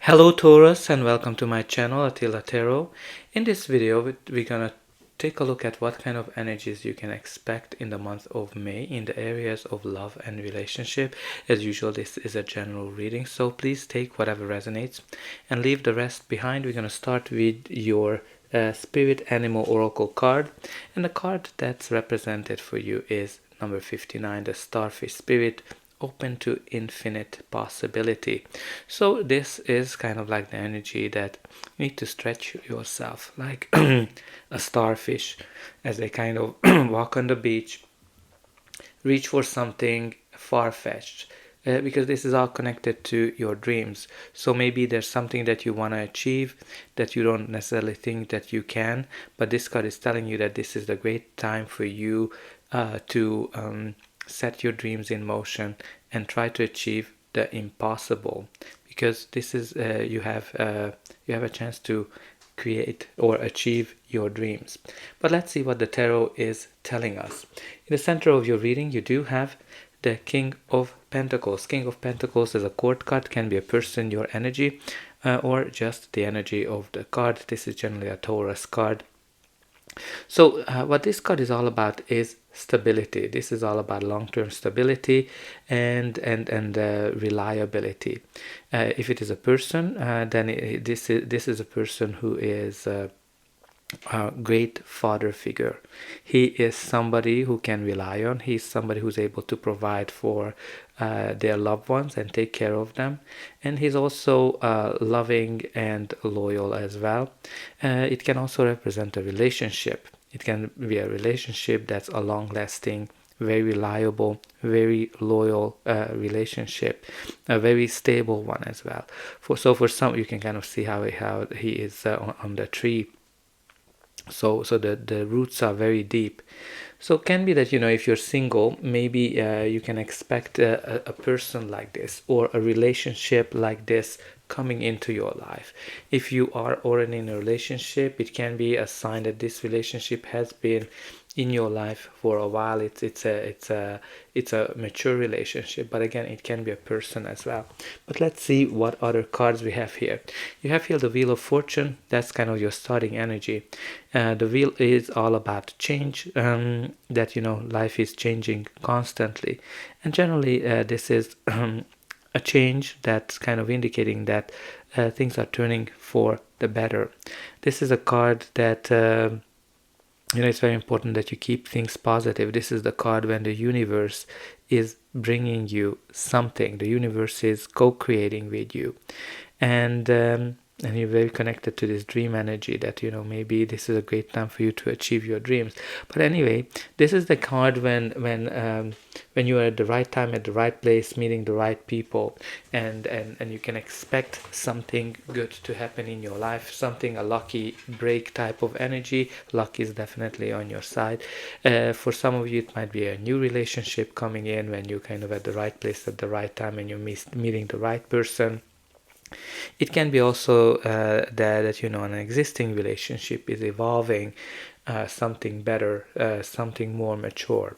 Hello Taurus and welcome to my channel Attila Tarot. In this video we're gonna take a look at what kind of energies you can expect in the month of May in the areas of love and relationship. As usual, this is a general reading, so please take whatever resonates and leave the rest behind. We're gonna start with your spirit animal oracle card, and the card that's represented for you is number 59, the starfish spirit, open to infinite possibility. So this is kind of like the energy that you need to stretch yourself like a starfish as they kind of walk on the beach, reach for something far-fetched, because this is all connected to your dreams. So maybe there's something that you want to achieve that you don't necessarily think that you can, but this card is telling you that this is the great time for you to set your dreams in motion and try to achieve the impossible, because this is you have a chance to create or achieve your dreams. But let's see what the tarot is telling us. In the center of your reading you do have the King of Pentacles. King of Pentacles is a court card, can be a person, your energy, or just the energy of the card. This is generally a Taurus card. So what this card is all about is stability. This is all about long-term stability and reliability. If it is a person, then this is a person who is a great father figure. He is somebody who can rely on. He's somebody who's able to provide for their loved ones and take care of them, and he's also loving and loyal as well. It can also represent a relationship. It can be a relationship that's a long-lasting, very reliable, very loyal relationship, a very stable one as well. For some, you can kind of see how he is on the tree. So the roots are very deep. So it can be that, if you're single, maybe you can expect a person like this or a relationship like this coming into your life. If you are already in a relationship, it can be a sign that this relationship has been in your life for a while. It's a mature relationship, but again, it can be a person as well. But let's see what other cards we have here. You have here the Wheel of Fortune. That's kind of your starting energy. The wheel is all about change, that life is changing constantly, and generally this is a change that's kind of indicating that things are turning for the better. This is a card that it's very important that you keep things positive. This is the card when the universe is bringing you something. The universe is co-creating with you, and you're very connected to this dream energy that maybe this is a great time for you to achieve your dreams. But anyway, this is the card when you are at the right time, at the right place, meeting the right people, and you can expect something good to happen in your life, something, a lucky break type of energy. Luck is definitely on your side. For some of you, it might be a new relationship coming in when you're kind of at the right place at the right time and you're meeting the right person. It can be also that an existing relationship is evolving, something better, something more mature.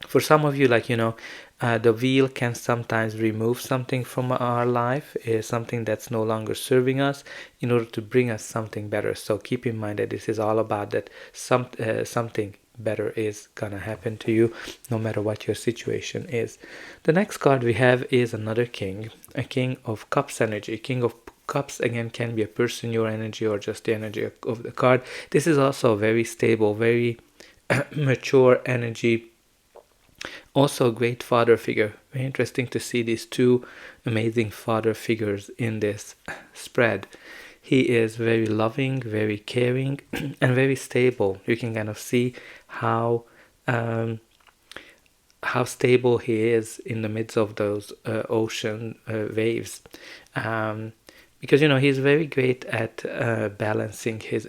For some of you, the wheel can sometimes remove something from our life, something that's no longer serving us, in order to bring us something better. So keep in mind that this is all about that something better is gonna happen to you, no matter what your situation is. The next card we have is another king, a King of Cups energy. King of Cups again can be a person, your energy, or just the energy of the card. This is also a very stable, very mature energy. Also a great father figure. Very interesting to see these two amazing father figures in this spread. He is very loving, very caring, and very stable. You can kind of see how stable he is in the midst of those ocean waves. Because he's very great at balancing his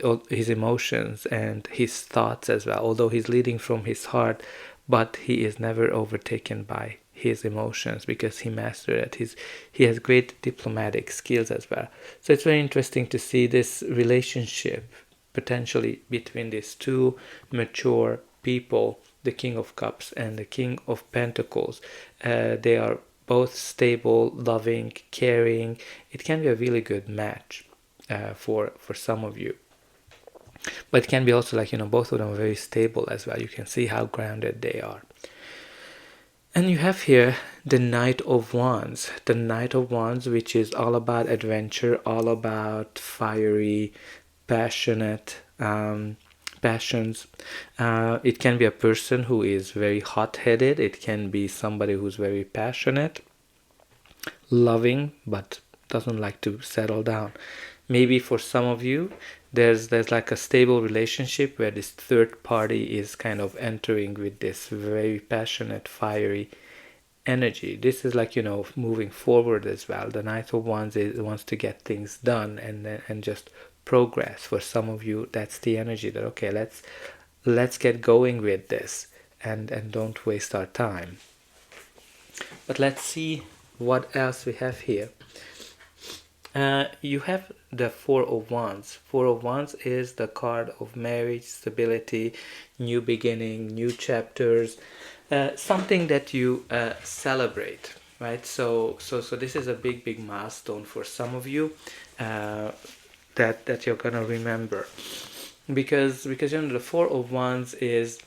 emotions and his thoughts as well. Although he's leading from his heart, but he is never overtaken by his emotions because he mastered it. He has great diplomatic skills as well. So it's very interesting to see this relationship potentially between these two mature people, the King of Cups and the King of Pentacles. They are both stable, loving, caring. It can be a really good match for some of you. But it can be also like, both of them are very stable as well. You can see how grounded they are. And you have here the Knight of Wands. The Knight of Wands, which is all about adventure, all about fiery, passionate passions. It can be a person who is very hot-headed. It can be somebody who's very passionate, loving, but doesn't like to settle down. Maybe for some of you, there's like a stable relationship where this third party is kind of entering with this very passionate, fiery energy. This is like, moving forward as well. The Knight of Wands wants to get things done and just progress. For some of you, that's the energy that, okay, let's get going with this and don't waste our time. But let's see what else we have here. You have the Four of Wands. Four of Wands is the card of marriage, stability, new beginning, new chapters, something that you celebrate, right? So this is a big milestone for some of you that you're gonna remember, because the Four of Wands is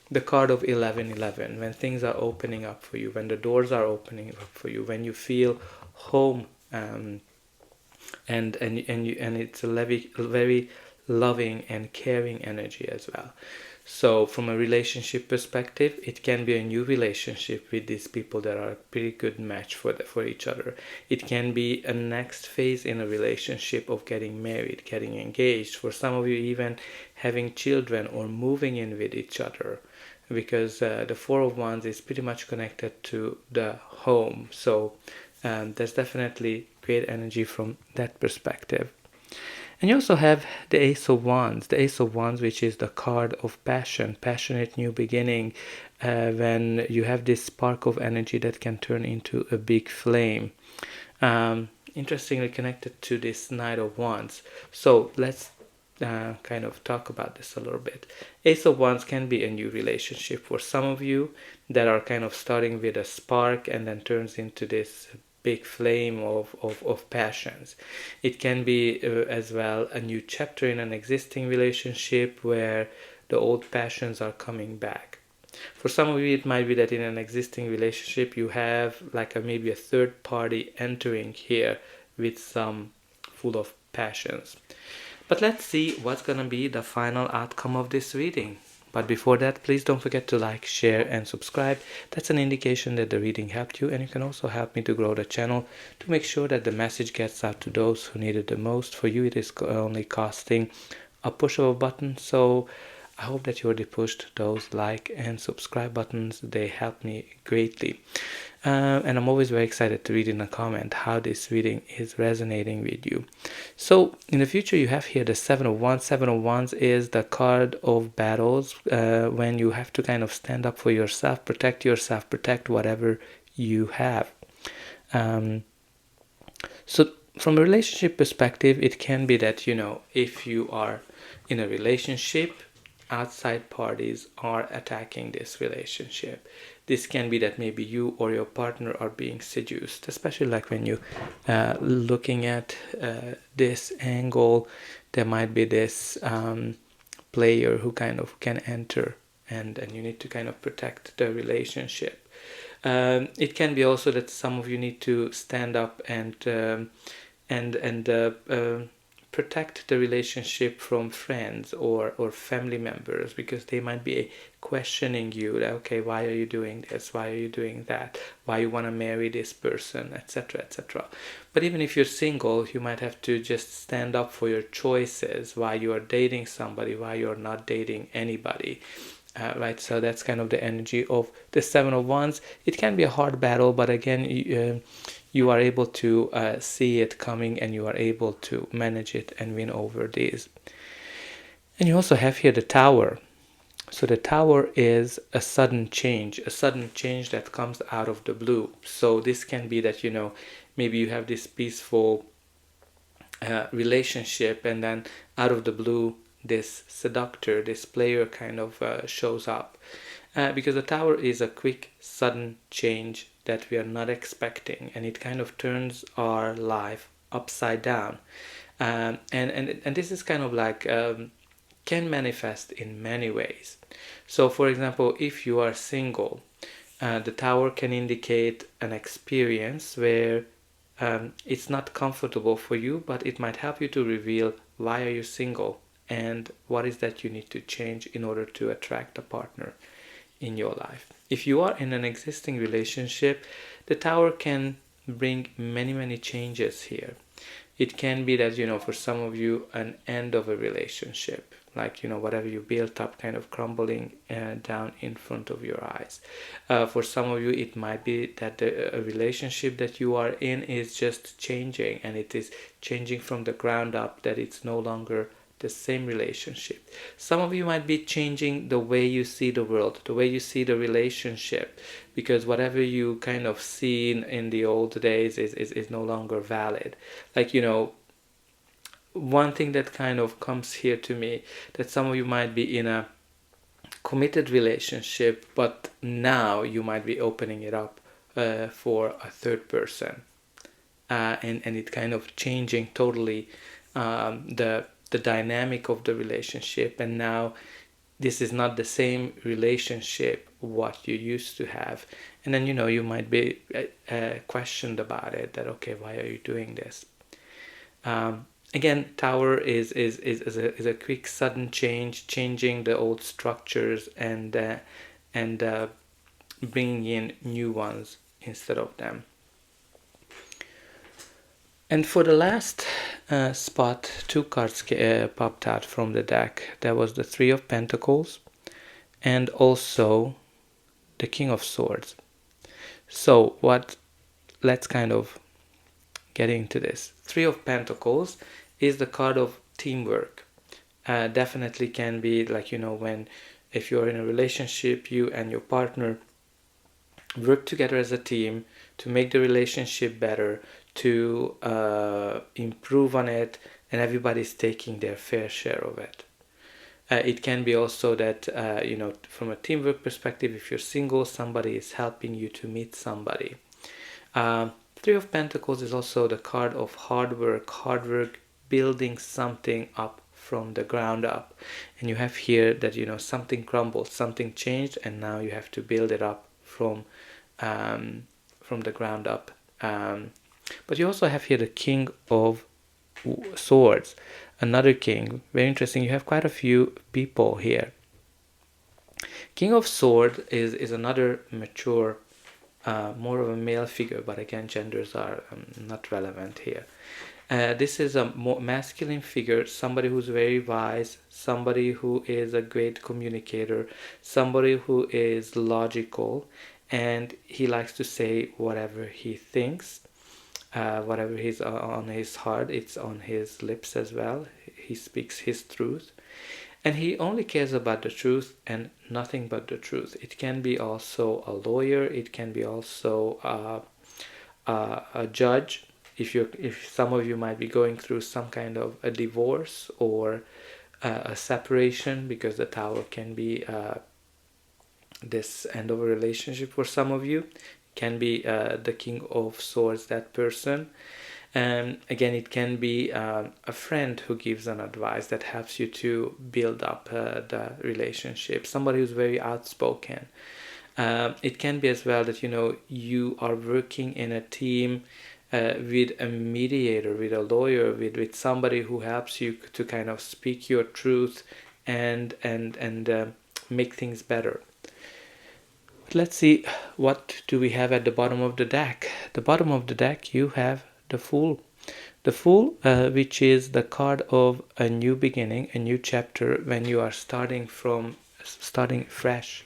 the card of 11:11, when things are opening up for you, when the doors are opening up for you, when you feel home. And it's a very loving and caring energy as well. So from a relationship perspective, it can be a new relationship with these people that are a pretty good match for each other. It can be a next phase in a relationship of getting married, getting engaged. For some of you, even having children or moving in with each other, because the Four of Wands is pretty much connected to the home. So there's definitely great energy from that perspective. And you also have the Ace of Wands. The Ace of Wands, which is the card of passion, passionate new beginning, when you have this spark of energy that can turn into a big flame. Interestingly connected to this Knight of Wands. So let's kind of talk about this a little bit. Ace of Wands can be a new relationship for some of you that are kind of starting with a spark and then turns into this big flame of passions. It can be as well a new chapter in an existing relationship where the old passions are coming back. For some of you, it might be that in an existing relationship you have like maybe a third party entering here with some full of passions. But let's see what's gonna be the final outcome of this reading. But before that, please don't forget to like, share and subscribe. That's an indication that the reading helped you, and you can also help me to grow the channel to make sure that the message gets out to those who need it the most. For you, it is only costing a push of a button, so I hope that you already pushed those like and subscribe buttons. They help me greatly. And I'm always very excited to read in a comment how this reading is resonating with you. So in the future, you have here the Seven of Wands. Seven of Wands is the card of battles, when you have to kind of stand up for yourself, protect whatever you have. So from a relationship perspective, it can be that, if you are in a relationship, outside parties are attacking this relationship. This can be that maybe you or your partner are being seduced, especially like when you looking at this angle, there might be this player who kind of can enter, and you need to kind of protect the relationship. It can be also that some of you need to stand up and protect the relationship from friends or family members, because they might be questioning you, that, okay, why are you doing this, why are you doing that, why you want to marry this person, etc., etc. But even if you're single, you might have to just stand up for your choices, why you are dating somebody, why you're not dating anybody. Right, so that's kind of the energy of the Seven of Wands. It can be a hard battle, but again, you are able to see it coming, and you are able to manage it and win over these. And you also have here the Tower. So the Tower is a sudden change that comes out of the blue. So this can be that, maybe you have this peaceful relationship, and then out of the blue, this seductor, this player kind of shows up. Because the Tower is a quick, sudden change that we are not expecting, and it kind of turns our life upside down. And this is kind of like can manifest in many ways. So for example, if you are single, the tower can indicate an experience where it's not comfortable for you, but it might help you to reveal why are you single and what is that you need to change in order to attract a partner in your life. If you are in an existing relationship, the tower can bring many changes here. It can be that, for some of you, an end of a relationship, like, whatever you built up kind of crumbling down in front of your eyes. For some of you, it might be that a relationship that you are in is just changing, and it is changing from the ground up, that it's no longer the same relationship. Some of you might be changing the way you see the world, the way you see the relationship, because whatever you kind of seen in the old days is no longer valid. Like, one thing that kind of comes here to me, that some of you might be in a committed relationship, but now you might be opening it up for a third person, and it kind of changing totally the dynamic of the relationship, and now this is not the same relationship what you used to have, and then you might be questioned about it, that okay, why are you doing this? Again, tower is a quick sudden change, changing the old structures and bringing in new ones instead of them. And for the last spot, two cards popped out from the deck. There was the Three of Pentacles and also the King of Swords. So let's kind of get into this. Three of Pentacles is the card of teamwork. Definitely can be like, if you're in a relationship, you and your partner work together as a team to make the relationship better, to improve on it, and everybody's taking their fair share of it. It can be also that, from a teamwork perspective, if you're single, somebody is helping you to meet somebody. Three of Pentacles is also the card of hard work, building something up from the ground up. And you have here that, something crumbled, something changed, and now you have to build it up from the ground up. But you also have here the King of Swords, another king. Very interesting. You have quite a few people here. King of Swords is another mature, more of a male figure, but again, genders are not relevant here. This is a more masculine figure, somebody who's very wise, somebody who is a great communicator, somebody who is logical, and he likes to say whatever he thinks. Whatever is on his heart, it's on his lips as well. He speaks his truth, and he only cares about the truth and nothing but the truth. It can be also a lawyer, it can be also a judge. If some of you might be going through some kind of a divorce or a separation, because the tower can be this end of a relationship for some of you. Can be the King of Swords, that person. And again, it can be a friend who gives an advice that helps you to build up the relationship. Somebody who's very outspoken. It can be as well that you are working in a team with a mediator, with a lawyer, with somebody who helps you to kind of speak your truth and make things better. Let's see, what do we have at the bottom of the deck? The bottom of the deck, you have the Fool. The Fool, which is the card of a new beginning, a new chapter, when you are starting fresh.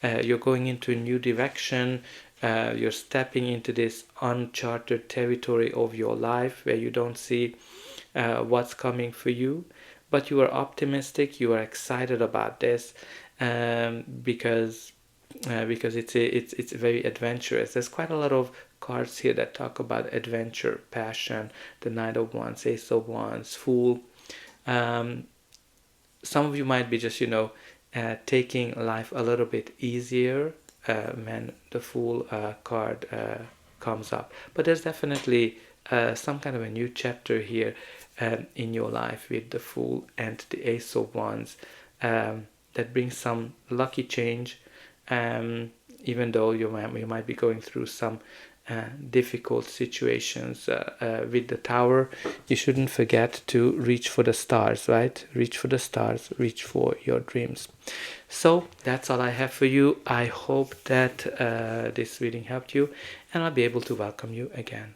You're going into a new direction. You're stepping into this uncharted territory of your life where you don't see what's coming for you. But you are optimistic, you are excited about this because it's very adventurous. There's quite a lot of cards here that talk about adventure, passion, the Knight of Wands, Ace of Wands, Fool. Some of you might be just taking life a little bit easier, when the Fool card comes up. But there's definitely some kind of a new chapter here in your life with the Fool and the Ace of Wands that brings some lucky change, even though you might be going through some difficult situations with the Tower. You shouldn't forget to reach for the stars, right? Reach for the stars, reach for your dreams. So that's all I have for you. I hope that this reading helped you, and I'll be able to welcome you again.